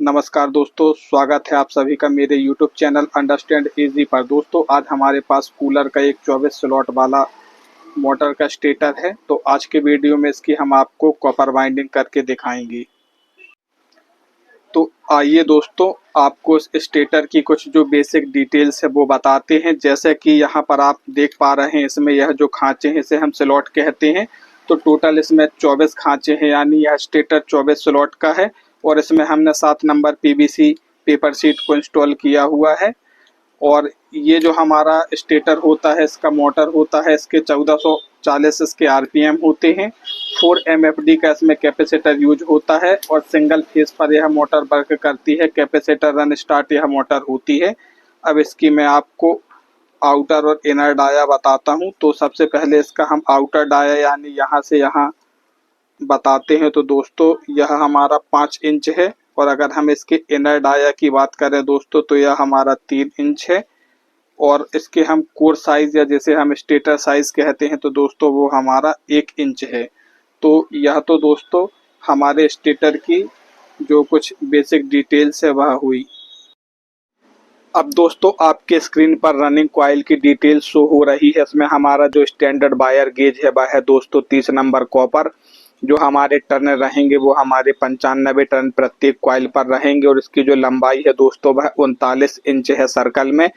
नमस्कार दोस्तों, स्वागत है आप सभी का मेरे यूट्यूब चैनल अंडरस्टैंड इजी पर। दोस्तों आज हमारे पास कूलर का एक 24 स्लॉट वाला मोटर का स्टेटर है। तो आज के वीडियो में इसकी हम आपको कॉपर वाइंडिंग करके दिखाएंगे। तो आइए दोस्तों, आपको इस स्टेटर की कुछ जो बेसिक डिटेल्स है वो बताते हैं। जैसे कि यहाँ पर आप देख पा रहे हैं, इसमें यह जो खांचे हैं इसे हम स्लॉट कहते हैं। तो टोटल इसमें 24 खांचे हैं, यानी यह स्टेटर 24 स्लॉट का है। और इसमें हमने 7 नंबर पीवीसी पेपर शीट को इंस्टॉल किया हुआ है। और ये जो हमारा स्टेटर होता है, इसका मोटर होता है, इसके 1440 इसके आरपीएम होते हैं। 4 एमएफडी का इसमें कैपेसिटर यूज होता है और सिंगल फेज पर यह मोटर वर्क करती है। कैपेसिटर रन स्टार्ट यह मोटर होती है। अब इसकी मैं आपको आउटर और इनर डाया बताता हूँ। तो सबसे पहले इसका हम आउटर डाया यानी यहाँ से यहाँ बताते हैं। तो दोस्तों यह हमारा 5 इंच है। और अगर हम इसके इनर डाया की बात करें दोस्तों, तो यह हमारा 3 इंच है। और इसके हम कोर साइज या जैसे हम स्टेटर साइज कहते हैं तो दोस्तों वो हमारा 1 इंच है। तो यह तो दोस्तों हमारे स्टेटर की जो कुछ बेसिक डिटेल्स है वह हुई। अब दोस्तों आपके स्क्रीन पर रनिंग कॉइल की डिटेल शो हो रही है। इसमें हमारा जो स्टैंडर्ड वायर गेज है वह है दोस्तों 30 नंबर कॉपर। जो हमारे टर्न रहेंगे वो हमारे 95 टर्न प्रत्येक कॉइल पर रहेंगे। और इसकी जो लंबाई है दोस्तों वह 39 इंच है सर्कल में।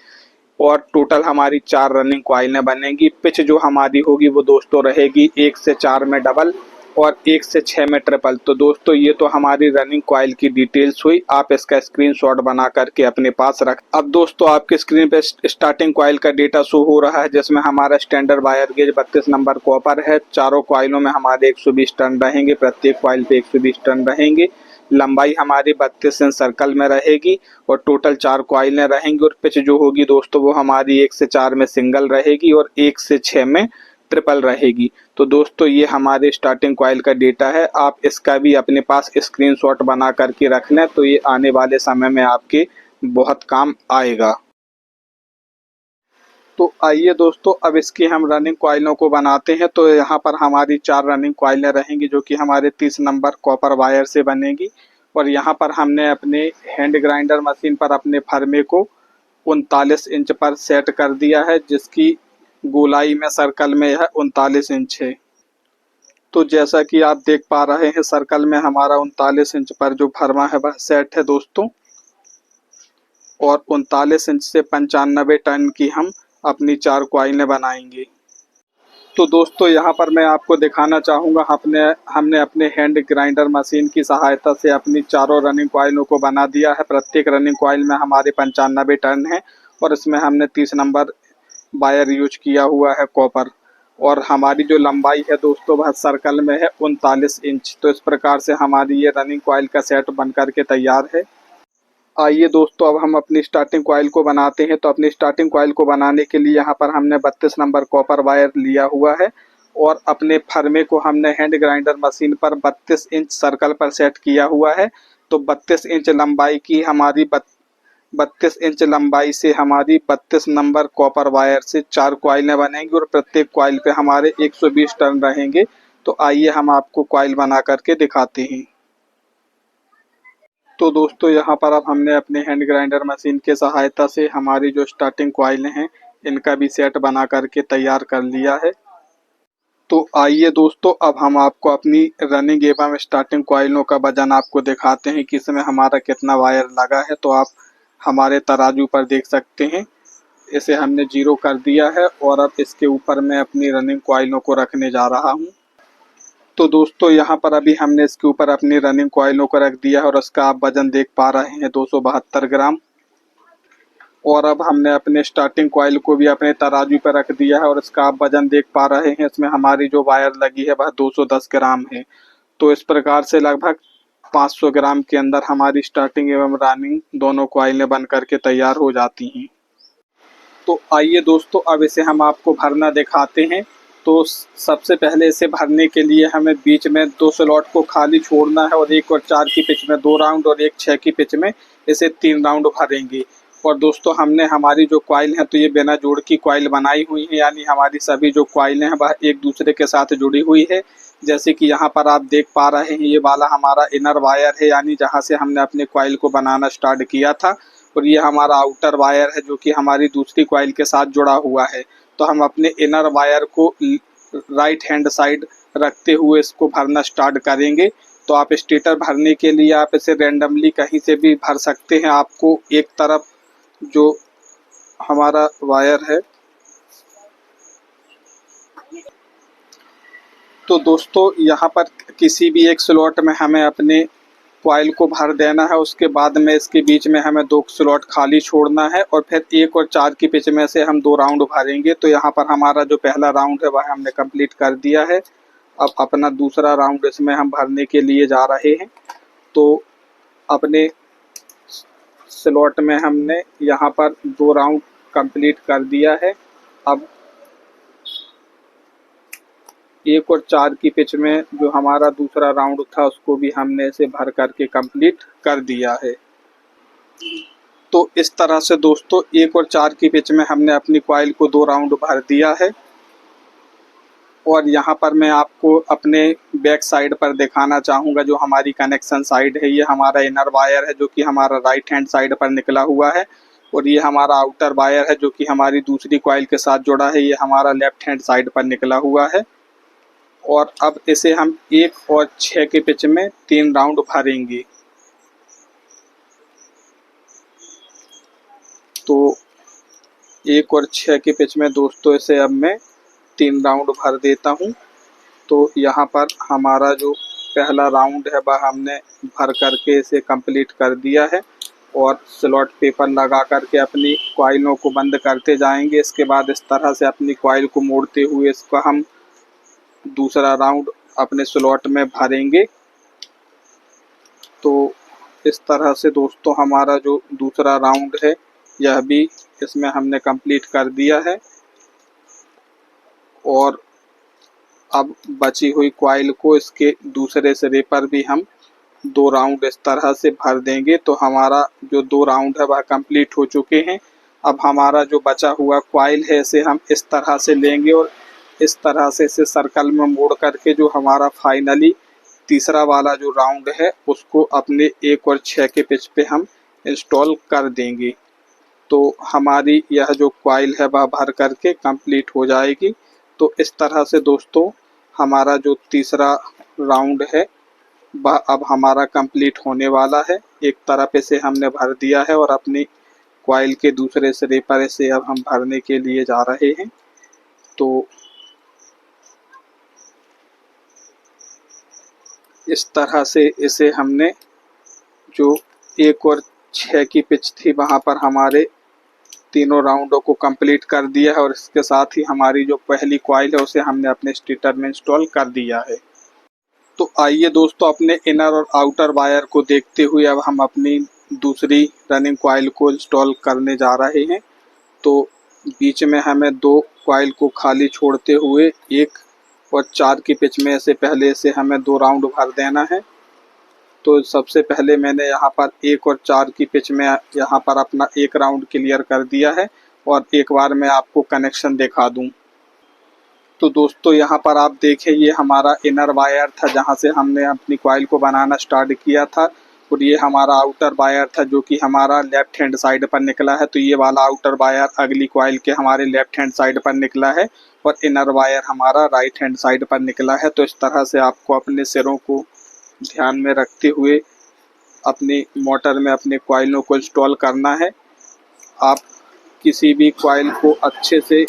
और टोटल हमारी 4 रनिंग कॉइलें बनेंगी। पिच जो हमारी होगी वो दोस्तों रहेगी 1 से 4 में डबल और 1 से 6 में ट्रिपल। तो दोस्तों ये तो हमारी रनिंग कॉइल की डिटेल्स हुई। आप इसका स्क्रीनशॉट बना करके अपने पास रख। अब दोस्तों आपके स्क्रीन पे स्टार्टिंग कॉइल का डेटा शो हो रहा है, जिसमें हमारा standard wire gauge 32 number copper है। चारों कॉइलों में हमारे 120 टर्न रहेंगे, प्रत्येक कॉइल पे 120 टर्न रहेंगे। लंबाई हमारी 32 इंच सर्कल में रहेगी और टोटल 4 कॉइलें रहेंगी। और पिच जो होगी दोस्तों वो हमारी 1 से 4 में सिंगल रहेगी और 1 से 6 में ट्रिपल रहेगी। तो दोस्तों ये हमारे स्टार्टिंग कॉइल का डेटा है। आप इसका भी अपने पास स्क्रीनशॉट बना करके रख लें, तो ये आने वाले समय में आपके बहुत काम आएगा। तो आइए दोस्तों अब इसकी हम रनिंग कॉइलों को बनाते हैं। तो यहाँ पर हमारी 4 रनिंग कॉइलें रहेंगी जो कि हमारे 30 नंबर कॉपर वायर से बनेगी। और यहाँ पर हमने अपने हैंड ग्राइंडर मशीन पर अपने फरमे को 39 इंच पर सेट कर दिया है, जिसकी गोलाई में सर्कल में यह 39 इंच है। तो जैसा कि आप देख पा रहे हैं, सर्कल में हमारा 39 इंच पर जो फरमा है वह सेट है दोस्तों। और 39 इंच से 95 टन की हम अपनी 4 कॉइलें बनाएंगे। तो दोस्तों यहाँ पर मैं आपको दिखाना चाहूँगा, हमने अपने हैंड ग्राइंडर मशीन की सहायता से अपनी चारों रनिंग कॉइलों को बना दिया है। प्रत्येक रनिंग कॉइल में हमारे 95 टर्न है और इसमें हमने 30 नंबर वायर यूज किया हुआ है कॉपर। और हमारी जो लंबाई है दोस्तों वह सर्कल में है 39 इंच। तो इस प्रकार से हमारी ये रनिंग कॉइल का सेट बन करके तैयार है। आइए दोस्तों अब हम अपनी स्टार्टिंग कॉइल को बनाते हैं। तो अपनी स्टार्टिंग कॉइल को बनाने के लिए यहाँ पर हमने 32 नंबर कॉपर वायर लिया हुआ है। और अपने फरमे को हमने हैंड ग्राइंडर मशीन पर 32 इंच सर्कल पर सेट किया हुआ है। तो 32 इंच लंबाई की हमारी 32 इंच लंबाई से हमारी 32 नंबर कॉपर वायर से 4 कॉइलें बनेंगी और प्रत्येक कॉइल पे हमारे 120 टर्न रहेंगे। तो आइए हम आपको कॉइल बना करके दिखाते हैं। तो दोस्तों यहाँ पर अब हमने अपने हैंड ग्राइंडर मशीन के सहायता से हमारी जो स्टार्टिंग कॉइलें हैं इनका भी सेट बना करके तैयार कर लिया है। तो आइए दोस्तों अब हम आपको अपनी रनिंग एवं स्टार्टिंग कॉइलों का वजन आपको दिखाते हैं कि इसमें हमारा कितना वायर लगा है। तो आप हमारे तराजू पर देख सकते हैं, इसे हमने 0 कर दिया है। और अब इसके ऊपर मैं अपनी रनिंग कॉइलों को रखने जा रहा हूँ। तो दोस्तों यहाँ पर अभी हमने इसके ऊपर अपनी रनिंग कॉइलों को रख दिया है और उसका आप वजन देख पा रहे हैं 272 ग्राम। और अब हमने अपने स्टार्टिंग कॉइल को भी अपने तराजू पर रख दिया है और इसका आप वजन देख पा रहे हैं, इसमें हमारी जो वायर लगी है वह 210 ग्राम है। तो इस प्रकार से लगभग 500 ग्राम के अंदर हमारी स्टार्टिंग एवं रनिंग दोनों कॉइलें बन करके तैयार हो जाती हैं। तो आइए दोस्तों अब इसे हम आपको भरना दिखाते हैं। तो सबसे पहले इसे भरने के लिए हमें बीच में 2 स्लॉट को खाली छोड़ना है और 1 और 4 की पिच में 2 राउंड और 1 6 की पिच में इसे 3 राउंड भरेंगे। और दोस्तों हमने हमारी जो कॉइल है तो ये बिना जोड़ की कॉइल बनाई हुई है, यानी हमारी सभी जो कॉइलें हैं वह एक दूसरे के साथ जुड़ी हुई है। जैसे कि यहाँ पर आप देख पा रहे हैं, ये वाला हमारा इनर वायर है, यानी जहाँ से हमने अपने कॉइल को बनाना स्टार्ट किया था। और ये हमारा आउटर वायर है जो कि हमारी दूसरी कॉइल के साथ जुड़ा हुआ है। तो हम अपने इनर वायर को राइट हैंड साइड रखते हुए इसको भरना स्टार्ट करेंगे। तो आप स्टेटर भरने के लिए आप इसे रैंडमली कहीं से भी भर सकते हैं। आपको एक तरफ जो हमारा वायर है, तो दोस्तों यहाँ पर किसी भी एक स्लॉट में हमें अपने कॉइल को भर देना है। उसके बाद में इसके बीच में हमें 2 स्लॉट खाली छोड़ना है और फिर 1 और 4 की पिच में से हम 2 राउंड भरेंगे। तो यहाँ पर हमारा जो पहला राउंड है वह हमने कंप्लीट कर दिया है। अब अपना दूसरा राउंड इसमें हम भरने के लिए जा रहे हैं। तो अपने स्लॉट में हमने यहाँ पर 2 राउंड कंप्लीट कर दिया है। अब 1 और 4 की पिच में जो हमारा दूसरा राउंड था उसको भी हमने इसे भर करके कंप्लीट कर दिया है। तो इस तरह से दोस्तों 1 और 4 की पिच में हमने अपनी कॉइल को 2 राउंड भर दिया है। और यहाँ पर मैं आपको अपने बैक साइड पर दिखाना चाहूँगा जो हमारी कनेक्शन साइड है। ये हमारा इनर वायर है जो कि हमारा राइट हैंड साइड पर निकला हुआ है। और ये हमारा आउटर वायर है जो कि हमारी दूसरी कॉइल के साथ जुड़ा है, ये हमारा लेफ्ट हैंड साइड पर निकला हुआ है। और अब इसे हम 1 और 6 के पिच में 3 राउंड भरेंगे। तो 1 और 6 के पिच में दोस्तों इसे अब मैं 3 राउंड भर देता हूँ। तो यहाँ पर हमारा जो पहला राउंड है वह हमने भर करके इसे कंप्लीट कर दिया है। और स्लॉट पेपर लगा करके अपनी कॉइलों को बंद करते जाएंगे। इसके बाद इस तरह से अपनी कॉइल को मोड़ते हुए इसका हम दूसरा राउंड अपने स्लॉट में भरेंगे। तो इस तरह से दोस्तों हमारा जो दूसरा राउंड है यह भी इसमें हमने कंप्लीट कर दिया है। और अब बची हुई कॉइल को इसके दूसरे सिरे पर भी हम 2 राउंड इस तरह से भर देंगे। तो हमारा जो 2 राउंड है वह कंप्लीट हो चुके हैं। अब हमारा जो बचा हुआ कॉइल है इसे हम इस तरह से लेंगे और इस तरह से इसे सर्कल में मोड़ करके जो हमारा फाइनली तीसरा वाला जो राउंड है उसको अपने 1 और 6 के पिच पे हम इंस्टॉल कर देंगे। तो हमारी यह जो कॉइल है वह भर करके कंप्लीट हो जाएगी। तो इस तरह से दोस्तों हमारा जो तीसरा राउंड है वह अब हमारा कंप्लीट होने वाला है। एक तरफ इसे हमने भर दिया है और अपनी कॉइल के दूसरे सिरे पर इसे अब हम भरने के लिए जा रहे हैं। तो इस तरह से इसे हमने जो 1 और 6 की पिच थी वहाँ पर हमारे तीनों राउंडों को कंप्लीट कर दिया है। और इसके साथ ही हमारी जो पहली कॉइल है उसे हमने अपने स्टेटर में इंस्टॉल कर दिया है। तो आइए दोस्तों अपने इनर और आउटर वायर को देखते हुए अब हम अपनी दूसरी रनिंग कॉइल को इंस्टॉल करने जा रहे हैं। तो बीच में हमें 2 कॉइल को खाली छोड़ते हुए 1 और 4 की पिच में से पहले से हमें 2 राउंड भर देना है। तो सबसे पहले मैंने यहाँ पर 1 और 4 की पिच में यहाँ पर अपना 1 राउंड क्लियर कर दिया है। और एक बार मैं आपको कनेक्शन दिखा दूँ। तो दोस्तों यहाँ पर आप देखें, ये हमारा इनर वायर था जहाँ से हमने अपनी कॉइल को बनाना स्टार्ट किया था। और ये हमारा आउटर वायर था जो कि हमारा लेफ्ट हैंड साइड पर निकला है। तो ये वाला आउटर वायर अगली कॉइल के हमारे लेफ्ट हैंड साइड पर निकला है और इनर वायर हमारा राइट हैंड साइड पर निकला है। तो इस तरह से आपको अपने सिरों को ध्यान में रखते हुए अपनी मोटर में अपने कॉइलों को इंस्टॉल करना है। आप किसी भी कॉइल को अच्छे से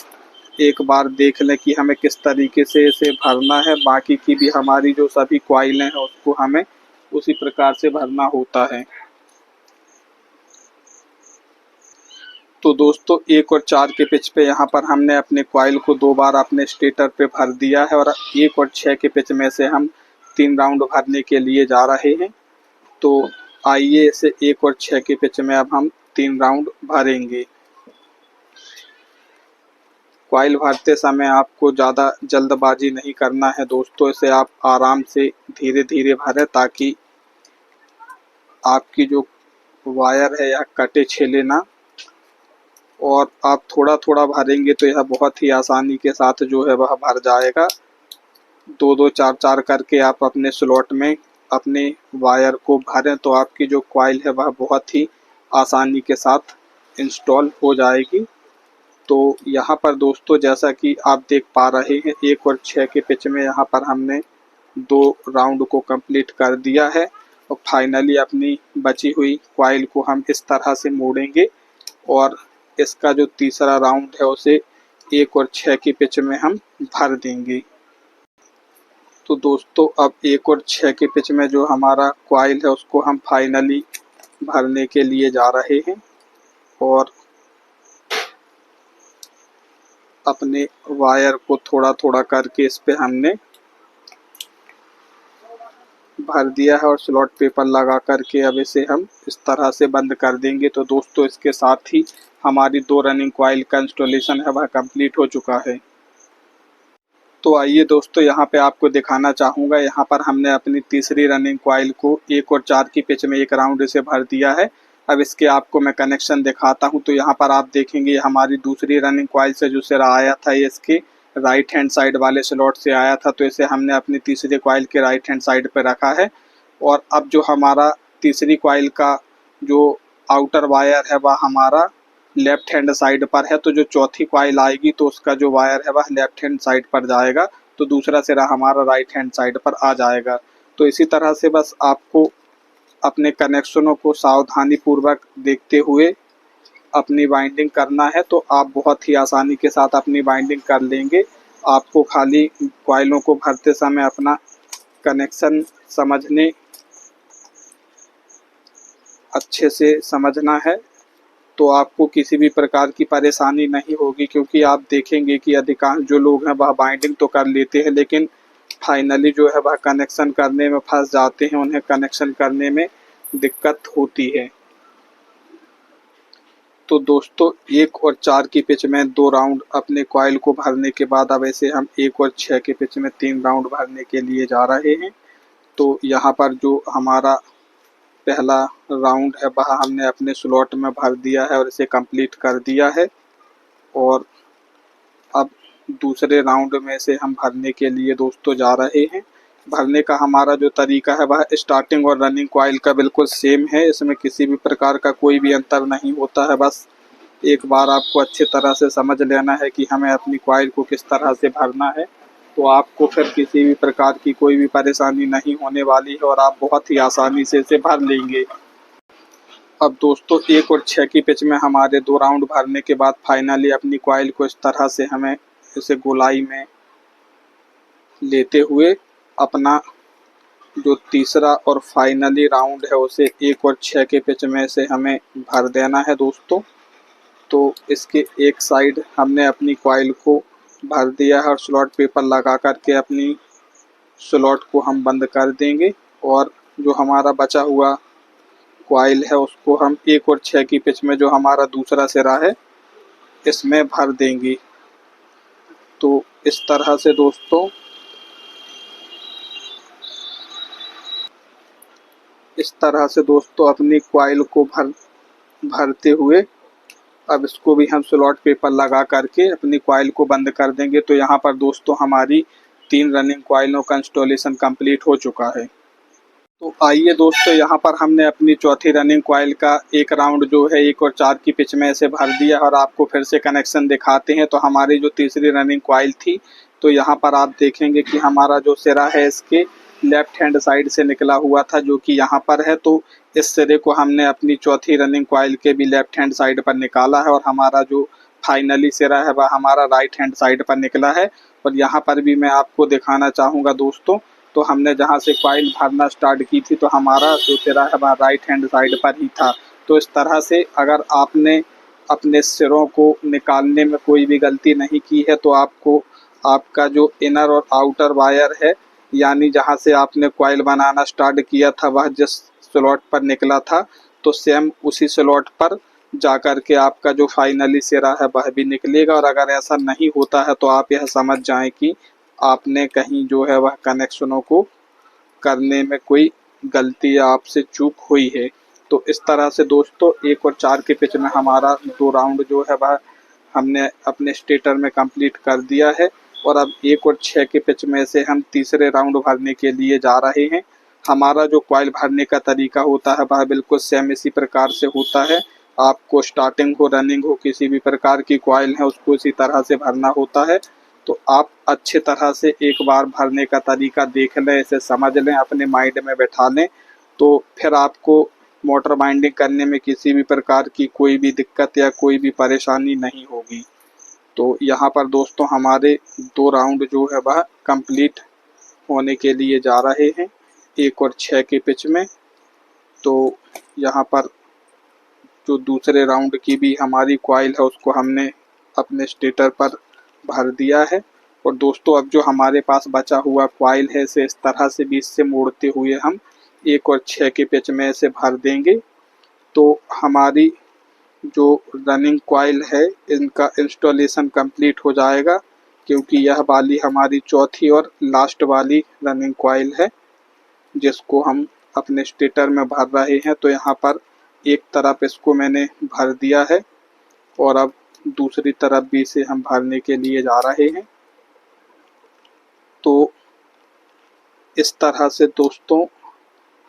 एक बार देख लें कि हमें किस तरीके से इसे भरना है। बाकी की भी हमारी जो सभी कॉइलें हैं उसको हमें उसी प्रकार से भरना होता है। तो दोस्तों 1 और 4 के पिच पे यहाँ पर हमने अपने कॉइल को 2 बार अपने स्टेटर पे भर दिया है। और 1 और 6 के पिच में से हम 3 राउंड भरने के लिए जा रहे हैं। तो आइए इसे 1 और 6 के पिच में अब हम 3 राउंड भरेंगे। कॉइल भरते समय आपको ज़्यादा जल्दबाजी नहीं करना है दोस्तों। इसे आप आराम से धीरे धीरे भरें ताकि आपकी जो वायर है यह कटे छिले ना। और आप थोड़ा थोड़ा भरेंगे तो यह बहुत ही आसानी के साथ जो है वह भर जाएगा। दो दो चार चार करके आप अपने स्लॉट में अपने वायर को भरें तो आपकी जो कॉइल है वह बहुत ही आसानी के साथ इंस्टॉल हो जाएगी। तो यहाँ पर दोस्तों जैसा कि आप देख पा रहे हैं 1 और 6 के पिच में यहाँ पर हमने 2 राउंड को कंप्लीट कर दिया है और फाइनली अपनी बची हुई कॉइल को हम इस तरह से मोड़ेंगे और इसका जो तीसरा राउंड है उसे 1 और 6 की पिच में हम भर देंगे। तो दोस्तों अब 1 और 6 के पिच में जो हमारा कॉइल है उसको हम फाइनली भरने के लिए जा रहे हैं और अपने वायर को थोड़ा थोड़ा करके इस पे हमने भर दिया है और स्लॉट पेपर लगा करके अब इसे हम इस तरह से बंद कर देंगे। तो दोस्तों इसके साथ ही हमारी 2 रनिंग कॉइल का इंस्टॉलेशन है वह कंप्लीट हो चुका है। तो आइए दोस्तों यहाँ पे आपको दिखाना चाहूँगा, यहाँ पर हमने अपनी तीसरी रनिंग कॉइल को 1 और 4 की पिच में एक राउंड से भर दिया है। अब इसके आपको मैं कनेक्शन दिखाता हूँ। तो यहाँ पर आप देखेंगे हमारी दूसरी रनिंग कॉइल से जो सिरा आया था ये इसके राइट हैंड साइड वाले स्लॉट से आया था, तो इसे हमने अपनी तीसरी कॉइल के राइट हैंड साइड पर रखा है। और अब जो हमारा तीसरी कॉइल का जो आउटर वायर है वह हमारा लेफ्ट हैंड साइड पर है, तो जो चौथी कॉइल आएगी तो उसका जो वायर है वह लेफ्ट हैंड साइड पर जाएगा, तो दूसरा सिरा हमारा राइट हैंड साइड पर आ जाएगा। तो इसी तरह से बस आपको अपने कनेक्शनों को सावधानी पूर्वक देखते हुए अपनी वाइंडिंग करना है, तो आप बहुत ही आसानी के साथ अपनी वाइंडिंग कर लेंगे। आपको खाली कॉइलों को भरते समय अपना कनेक्शन समझने अच्छे से समझना है, तो आपको किसी भी प्रकार की परेशानी नहीं होगी। क्योंकि आप देखेंगे कि अधिकांश जो लोग हैं वह बाइंडिंग तो कर लेते हैं लेकिन फाइनली जो है वह कनेक्शन करने में फंस जाते हैं, उन्हें कनेक्शन करने में दिक्कत होती है। तो दोस्तों 1 और 4 की पिच में 2 राउंड अपने कॉइल को भरने के बाद अब ऐसे हम 1 और 6 के पिच में 3 राउंड भरने के लिए जा रहे हैं। तो यहाँ पर जो हमारा पहला राउंड है वह हमने अपने स्लॉट में भर दिया है और इसे कंप्लीट कर दिया है। और अब दूसरे राउंड में से हम भरने के लिए दोस्तों जा रहे हैं। भरने का हमारा जो तरीका है वह स्टार्टिंग और रनिंग कॉइल का बिल्कुल सेम है, इसमें किसी भी प्रकार का कोई भी अंतर नहीं होता है। बस एक बार आपको अच्छी तरह से समझ लेना है कि हमें अपनी कॉइल को किस तरह से भरना है, तो आपको फिर किसी भी प्रकार की कोई भी परेशानी नहीं होने वाली है और आप बहुत ही आसानी से इसे भर लेंगे। अब दोस्तों 1 और 6 की पिच में हमारे 2 राउंड भरने के बाद फाइनली अपनी कॉइल को इस तरह से हमें इसे गोलाई में लेते हुए अपना जो तीसरा और फाइनली राउंड है उसे 1 और 6 के पिच में से हमें भर देना है दोस्तों। तो इसके एक साइड हमने अपनी कॉइल को भर दिया है और स्लॉट पेपर लगा करके अपनी स्लॉट को हम बंद कर देंगे और जो हमारा बचा हुआ कॉइल है उसको हम 1 और 6 की पिच में जो हमारा दूसरा सिरा है इसमें भर देंगे। तो इस तरह से दोस्तों अपनी कॉइल को भरते हुए अब इसको भी हम स्लॉट पेपर लगा करके अपनी कॉइल को बंद कर देंगे। तो यहाँ पर दोस्तों हमारी 3 रनिंग कॉइलों का इंस्टॉलेशन कंप्लीट हो चुका है। तो आइए दोस्तों यहाँ पर हमने अपनी चौथी रनिंग कॉइल का एक राउंड जो है 1 और 4 की पिच में से भर दिया और आपको फिर से कनेक्शन दिखाते हैं। तो हमारी जो तीसरी रनिंग कॉइल थी, तो यहाँ पर आप देखेंगे कि हमारा जो सिरा है इसके लेफ्ट हैंड साइड से निकला हुआ था जो कि यहाँ पर है। तो इस सिरे को हमने अपनी चौथी रनिंग कॉइल के भी लेफ्ट हैंड साइड पर निकाला है और हमारा जो फाइनली सिरा है वह हमारा राइट हैंड साइड पर निकला है। और यहाँ पर भी मैं आपको दिखाना चाहूँगा दोस्तों, तो हमने जहाँ से कॉइल भरना स्टार्ट की थी तो हमारा जो सिरा है वह राइट हैंड साइड पर ही था। तो इस तरह से अगर आपने अपने सिरों को निकालने में कोई भी गलती नहीं की है तो आपको आपका जो इनर और आउटर वायर है, यानी जहाँ से आपने कॉइल बनाना स्टार्ट किया था वह जिस स्लॉट पर निकला था, तो सेम उसी स्लॉट पर जाकर के आपका जो फाइनली सिरा है वह भी निकलेगा। और अगर ऐसा नहीं होता है तो आप यह समझ जाएं कि आपने कहीं जो है वह कनेक्शनों को करने में कोई गलती या आपसे चूक हुई है। तो इस तरह से दोस्तों 1 और 4 के पिच में हमारा 2 राउंड जो है वह हमने अपने स्टेटर में कंप्लीट कर दिया है और अब 1 और 6 के पिच में से हम तीसरे राउंड भरने के लिए जा रहे हैं। हमारा जो कॉइल भरने का तरीका होता है वह बिल्कुल सेम इसी प्रकार से होता है। आपको स्टार्टिंग हो, रनिंग हो, किसी भी प्रकार की कॉइल है उसको इसी तरह से भरना होता है। तो आप अच्छे तरह से एक बार भरने का तरीका देख लें, इसे समझ लें, अपने माइंड में बैठा लें, तो फिर आपको मोटर बाइंडिंग करने में किसी भी प्रकार की कोई भी दिक्कत या कोई भी परेशानी नहीं होगी। तो यहाँ पर दोस्तों हमारे 2 राउंड जो है वह कंप्लीट होने के लिए जा रहे हैं 1 और 6 के पिच में। तो यहाँ पर जो दूसरे राउंड की भी हमारी कॉइल है उसको हमने अपने स्टेटर पर भर दिया है। और दोस्तों अब जो हमारे पास बचा हुआ कॉइल है इसे इस तरह से बीच से मोड़ते हुए हम 1 और 6 के पिच में इसे भर देंगे। तो हमारी जो रनिंग कॉइल है इनका इंस्टॉलेशन कंप्लीट हो जाएगा, क्योंकि यह वाली हमारी चौथी और लास्ट वाली रनिंग कॉइल है जिसको हम अपने स्टेटर में भर रहे हैं। तो यहाँ पर एक तरफ इसको मैंने भर दिया है और अब दूसरी तरफ भी इसे हम भरने के लिए जा रहे हैं। तो इस तरह से दोस्तों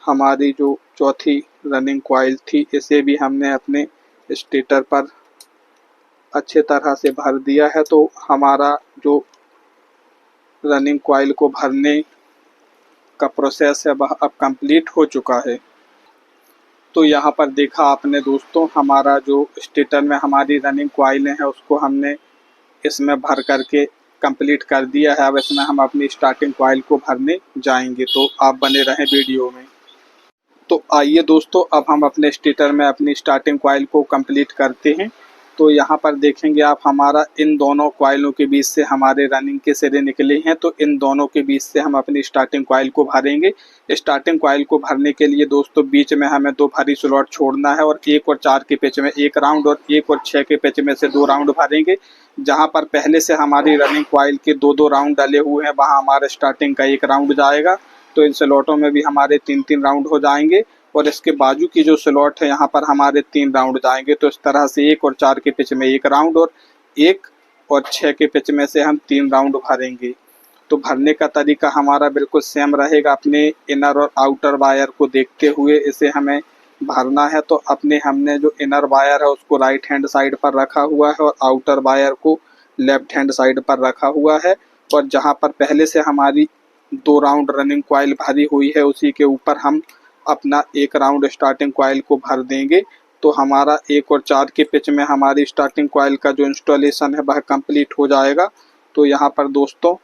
हमारी जो चौथी रनिंग कॉइल थी इसे भी हमने अपने स्टेटर पर अच्छे तरह से भर दिया है। तो हमारा जो रनिंग कॉइल को भरने का प्रोसेस है वह अब कंप्लीट हो चुका है। तो यहाँ पर देखा आपने दोस्तों, हमारा जो स्टेटर में हमारी रनिंग कॉइलें हैं उसको हमने इसमें भर करके कंप्लीट कर दिया है। अब इसमें हम अपनी स्टार्टिंग कॉइल को भरने जाएंगे, तो आप बने रहें वीडियो में। तो आइए दोस्तों अब हम अपने स्टेटर में अपनी स्टार्टिंग कॉइल को कंप्लीट करते हैं। तो यहाँ पर देखेंगे आप, हमारा इन दोनों कॉइलों के बीच से हमारे रनिंग के सिरे निकले हैं। तो इन दोनों के बीच से हम अपनी स्टार्टिंग कॉइल को भरेंगे। स्टार्टिंग कॉइल को भरने के लिए दोस्तों बीच में हमें 2 भरी स्लॉट छोड़ना है और 1 और 4 के पिच में 1 राउंड और 1 और 6 के पिच में से 2 राउंड भरेंगे। जहाँ पर पहले से हमारी रनिंग कॉइल के 2-2 राउंड डले हुए हैं वहाँ हमारे स्टार्टिंग का 1 राउंड जाएगा। तो इन स्लॉटों में भी हमारे 3-3 राउंड हो जाएंगे और इसके बाजू की जो स्लॉट है यहाँ पर हमारे 3 राउंड जाएंगे। तो इस तरह से 1 और 4 के पिच में 1 राउंड और 1 और 6 के पिच में से हम 3 राउंड भरेंगे। तो भरने का तरीका हमारा बिल्कुल सेम रहेगा। अपने इनर और आउटर वायर को देखते हुए इसे हमें भरना है। तो हमने जो इनर वायर है उसको राइट हैंड साइड पर रखा हुआ है और आउटर वायर को लेफ्ट हैंड साइड पर रखा हुआ है। और जहाँ पर पहले से हमारी 2 राउंड रनिंग कॉइल भरी हुई है उसी के ऊपर हम अपना 1 राउंड स्टार्टिंग कॉइल को भर देंगे। तो हमारा 1 और 4 के पिच में हमारी स्टार्टिंग कॉइल का जो इंस्टॉलेशन है वह कंप्लीट हो जाएगा। तो यहाँ पर दोस्तों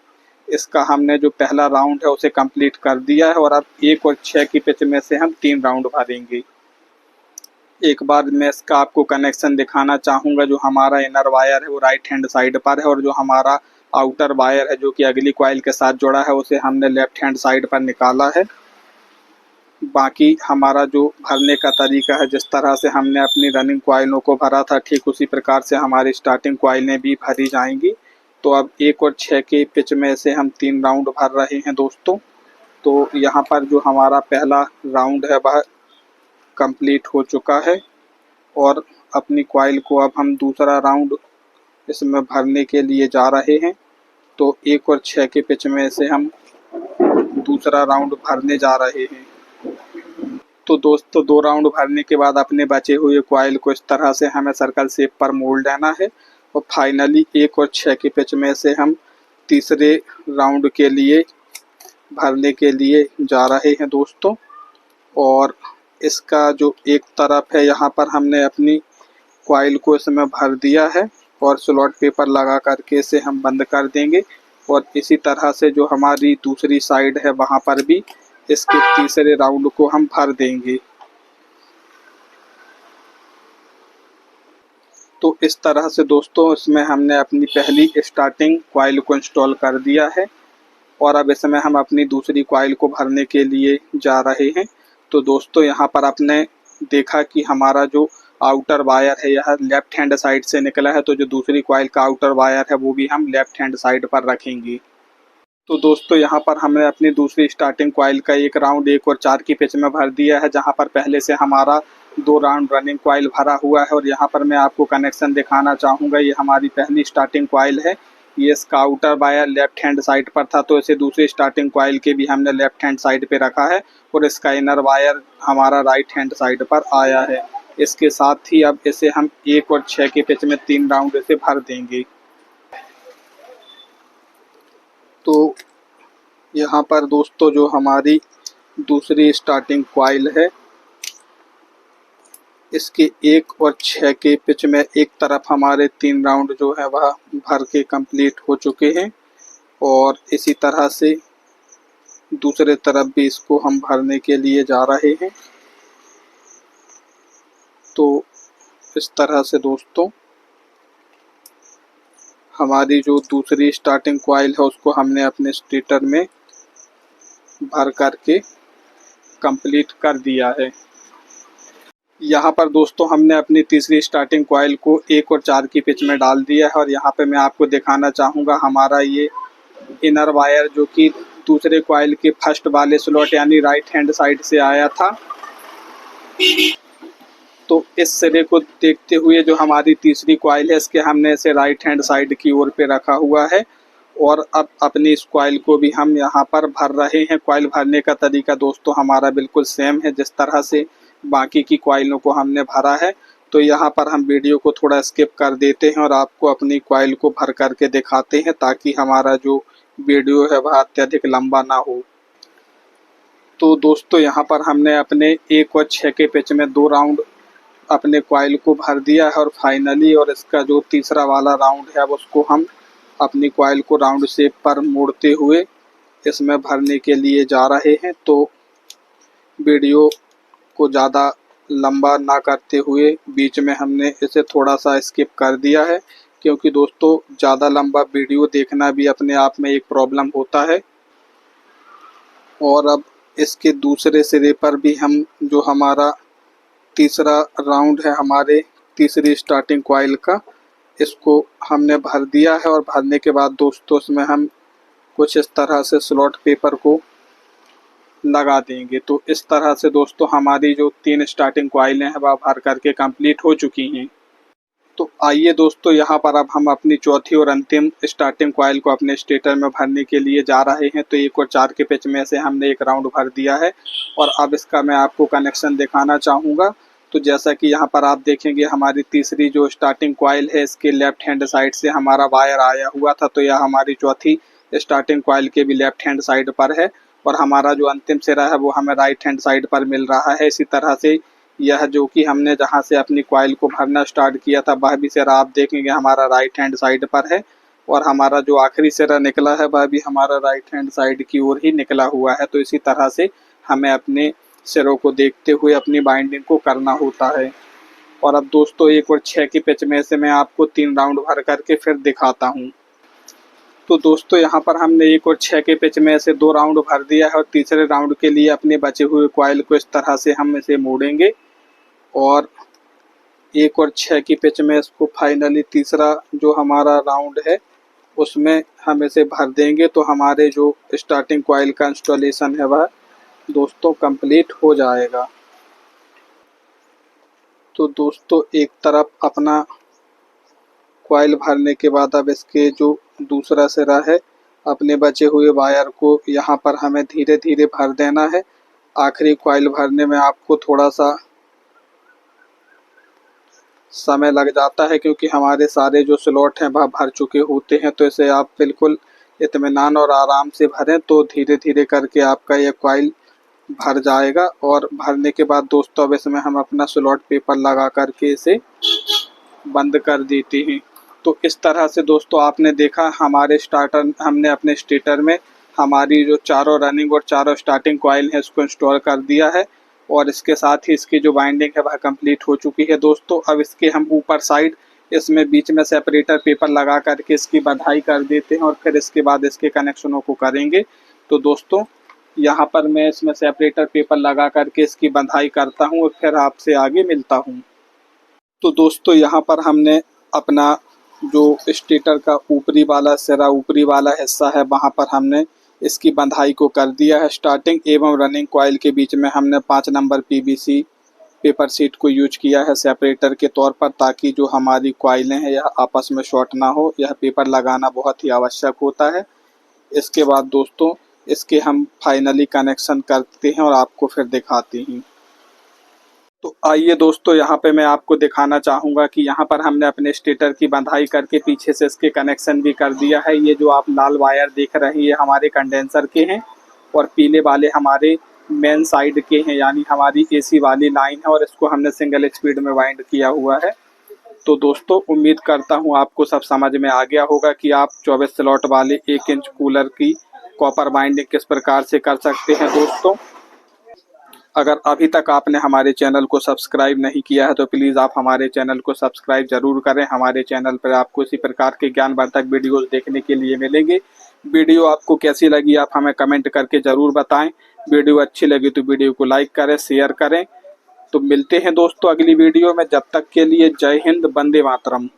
इसका हमने जो पहला राउंड है उसे कंप्लीट कर दिया है और अब 1 और 6 की पिच में से हम 3 राउंड भरेंगे। एक बार मैं इसका आपको कनेक्शन दिखाना चाहूँगा। जो हमारा इनर वायर है वो राइट हैंड साइड पर है और जो हमारा आउटर वायर है जो कि अगली कॉइल के साथ जुड़ा है उसे हमने लेफ्ट हैंड साइड पर निकाला है। बाकी हमारा जो भरने का तरीका है, जिस तरह से हमने अपनी रनिंग कॉइलों को भरा था ठीक उसी प्रकार से हमारी स्टार्टिंग कॉइलें भी भरी जाएंगी। तो अब 1 और 6 के पिच में से हम 3 राउंड भर रहे हैं दोस्तों। तो यहाँ पर जो हमारा पहला राउंड है वह कंप्लीट हो चुका है और अपनी कॉइल को अब हम दूसरा राउंड इसमें भरने के लिए जा रहे हैं। तो 1 और 6 के पिच में से हम दूसरा राउंड भरने जा रहे हैं। तो दोस्तों 2 राउंड भरने के बाद अपने बचे हुए कॉइल को इस तरह से हमें सर्कल शेप पर मोड़ लेना है और फाइनली 1 और 6 के पिच में से हम तीसरे राउंड के लिए भरने के लिए जा रहे हैं दोस्तों। और इसका जो एक तरफ है यहाँ पर हमने अपनी कॉइल को इसमें भर दिया है और स्लॉट पेपर लगा करके इसे हम बंद कर देंगे। और इसी तरह से जो हमारी दूसरी साइड है वहाँ पर भी इसके तीसरे राउंड को हम भर देंगे। तो इस तरह से दोस्तों इसमें हमने अपनी पहली स्टार्टिंग कॉइल को इंस्टॉल कर दिया है और अब इसमें हम अपनी दूसरी कॉइल को भरने के लिए जा रहे हैं। तो दोस्तों यहाँ पर आपने देखा कि हमारा जो आउटर वायर है यह लेफ्ट हैंड साइड से निकला है। तो जो दूसरी कॉइल का आउटर वायर है वो भी हम लेफ्ट हैंड साइड पर रखेंगे। तो दोस्तों यहाँ पर हमने अपनी दूसरी स्टार्टिंग कॉइल का 1 राउंड 1 और 4 की पिच में भर दिया है, जहाँ पर पहले से हमारा 2 राउंड रनिंग कॉइल भरा हुआ है। और यहाँ पर मैं आपको कनेक्शन दिखाना चाहूँगा। ये हमारी पहली स्टार्टिंग कॉइल है ये इसका outer wire left hand side पर था, तो इसे दूसरी स्टार्टिंग कॉइल के भी हमने लेफ्ट हैंड साइड पे रखा है और इसका इनर वायर हमारा राइट हैंड साइड पर आया है। इसके साथ ही अब इसे हम 1 और 6 के पिच में 3 राउंड इसे भर देंगे। तो यहाँ पर दोस्तों जो हमारी दूसरी स्टार्टिंग कॉइल है, इसके 1 और 6 के पिच में एक तरफ हमारे 3 राउंड जो है वह भर के कंप्लीट हो चुके हैं और इसी तरह से दूसरे तरफ भी इसको हम भरने के लिए जा रहे हैं। तो इस तरह से दोस्तों हमारी जो दूसरी स्टार्टिंग कॉइल है उसको हमने अपने स्टेटर में भर करके कंप्लीट कर दिया है। यहाँ पर दोस्तों हमने अपनी तीसरी स्टार्टिंग कॉइल को 1 और 4 की पिच में डाल दिया है और यहाँ पे मैं आपको दिखाना चाहूँगा हमारा ये इनर वायर जो कि दूसरे कॉइल के फर्स्ट वाले स्लॉट यानी राइट हैंड साइड से आया था। तो इस सिरे को देखते हुए जो हमारी तीसरी कॉइल है इसके हमने इसे राइट हैंड साइड की ओर पे रखा हुआ है और अब अपनी इस कॉइल को भी हम यहाँ पर भर रहे हैं। कॉइल भरने का तरीका दोस्तों हमारा बिल्कुल सेम है जिस तरह से बाकी की कॉइलों को हमने भरा है। तो यहाँ पर हम वीडियो को थोड़ा स्किप कर देते हैं और आपको अपनी कॉइल को भर करके दिखाते हैं ताकि हमारा जो वीडियो है वह अत्यधिक लंबा ना हो। तो दोस्तों यहाँ पर हमने अपने 1 और 6 के पिच में 2 राउंड अपने कॉइल को भर दिया है और फाइनली और इसका जो तीसरा वाला राउंड है अब उसको हम अपनी कॉइल को राउंड शेप पर मोड़ते हुए इसमें भरने के लिए जा रहे हैं। तो वीडियो को ज़्यादा लंबा ना करते हुए बीच में हमने इसे थोड़ा सा स्किप कर दिया है क्योंकि दोस्तों ज़्यादा लंबा वीडियो देखना भी अपने आप में एक प्रॉब्लम होता है। और अब इसके दूसरे सिरे पर भी हम जो हमारा तीसरा राउंड है हमारे तीसरी स्टार्टिंग कॉइल का, इसको हमने भर दिया है और भरने के बाद दोस्तों इसमें हम कुछ इस तरह से स्लॉट पेपर को लगा देंगे। तो इस तरह से दोस्तों हमारी जो 3 स्टार्टिंग कॉइलें हैं वह भर करके कंप्लीट हो चुकी हैं। तो आइए दोस्तों यहाँ पर अब हम अपनी चौथी और अंतिम स्टार्टिंग कॉइल को अपने स्टेटर में भरने के लिए जा रहे हैं। तो 1 और 4 के पिच में से हमने एक राउंड भर दिया है और अब इसका मैं आपको कनेक्शन दिखाना चाहूँगा। तो जैसा कि यहाँ पर आप देखेंगे हमारी तीसरी जो स्टार्टिंग कॉइल है इसके लेफ्ट हैंड साइड से हमारा वायर आया हुआ था, तो यह हमारी चौथी स्टार्टिंग कॉइल के भी लेफ्ट हैंड साइड पर है और हमारा जो अंतिम सिरा है वो हमें राइट हैंड साइड पर मिल रहा है। इसी तरह से यह जो कि हमने जहां से अपनी कॉइल को भरना स्टार्ट किया था वह भी सिरा आप देखेंगे हमारा राइट हैंड साइड पर है और हमारा जो आखिरी सिरा निकला है वह भी हमारा राइट हैंड साइड की ओर ही निकला हुआ है। तो इसी तरह से हमें अपने सिरों को देखते हुए अपनी बाइंडिंग को करना होता है। और अब दोस्तों 1 और 6 की पिच में से मैं आपको 3 राउंड भर करके फिर दिखाता हूँ। तो दोस्तों यहाँ पर हमने 1 और 6 के पिच में से 2 राउंड भर दिया है और तीसरे राउंड के लिए अपने बचे हुए कॉइल को इस तरह से हम इसे मोड़ेंगे और 1 और 6 की पिच में इसको फाइनली तीसरा जो हमारा राउंड है उसमें हम इसे भर देंगे। तो हमारे जो स्टार्टिंग कॉइल का इंस्टॉलेशन है वह दोस्तों कंप्लीट हो जाएगा। तो दोस्तों एक तरफ अपना कॉइल भरने के बाद अब इसके जो दूसरा सिरा है अपने बचे हुए वायर को यहाँ पर हमें धीरे धीरे भर देना है। आखिरी कॉइल भरने में आपको थोड़ा सा समय लग जाता है क्योंकि हमारे सारे जो स्लॉट हैं वह भर चुके होते हैं। तो इसे आप बिल्कुल इत्मीनान और आराम से भरें तो धीरे धीरे करके आपका यह कॉइल भर जाएगा। और भरने के बाद दोस्तों अब इसमें हम अपना स्लॉट पेपर लगा करके इसे बंद कर देते हैं। तो इस तरह से दोस्तों आपने देखा हमने अपने स्टेटर में हमारी जो चारों रनिंग और चारों स्टार्टिंग कॉइल है इसको इंस्टॉल कर दिया है और इसके साथ ही इसकी जो बाइंडिंग है वह कंप्लीट हो चुकी है। दोस्तों अब इसके हम ऊपर साइड इसमें बीच में सेपरेटर पेपर लगा करके इसकी बंधाई कर देते हैं और फिर इसके बाद इसके कनेक्शनों को करेंगे। तो दोस्तों यहाँ पर मैं इसमें सेपरेटर पेपर लगा करके इसकी बंधाई करता हूँ और फिर आपसे आगे मिलता हूँ। तो दोस्तों यहाँ पर हमने अपना जो स्टेटर का ऊपरी वाला हिस्सा है वहाँ पर हमने इसकी बंधाई को कर दिया है। स्टार्टिंग एवं रनिंग कॉइल के बीच में हमने 5 नंबर पीवीसी पेपर शीट को यूज किया है सेपरेटर के तौर पर, ताकि जो हमारी कॉइलें हैं यह आपस में शॉर्ट ना हो। यह पेपर लगाना बहुत ही आवश्यक होता है। इसके बाद दोस्तों इसके हम फाइनली कनेक्शन करते हैं और आपको फिर दिखाते हैं। तो आइए दोस्तों, यहाँ पे मैं आपको दिखाना चाहूँगा कि यहाँ पर हमने अपने स्टेटर की बंधाई करके पीछे से इसके कनेक्शन भी कर दिया है। ये जो आप लाल वायर देख रहे हैं ये हमारे कंडेंसर के हैं और पीले वाले हमारे मेन साइड के हैं, यानी हमारी एसी वाली लाइन है, और इसको हमने सिंगल स्पीड में वाइंड किया हुआ है। तो दोस्तों उम्मीद करता हूँ आपको सब समझ में आ गया होगा कि आप 24 स्लॉट वाले 1 इंच कूलर की कॉपर बाइंडिंग किस प्रकार से कर सकते हैं। दोस्तों अगर अभी तक आपने हमारे चैनल को सब्सक्राइब नहीं किया है तो प्लीज़ आप हमारे चैनल को सब्सक्राइब ज़रूर करें। हमारे चैनल पर आपको इसी प्रकार के ज्ञानवर्धक वीडियोस देखने के लिए मिलेंगे। वीडियो आपको कैसी लगी आप हमें कमेंट करके ज़रूर बताएं। वीडियो अच्छी लगी तो वीडियो को लाइक करें, शेयर करें। तो मिलते हैं दोस्तों अगली वीडियो में, जब तक के लिए जय हिंद, वंदे मातरम।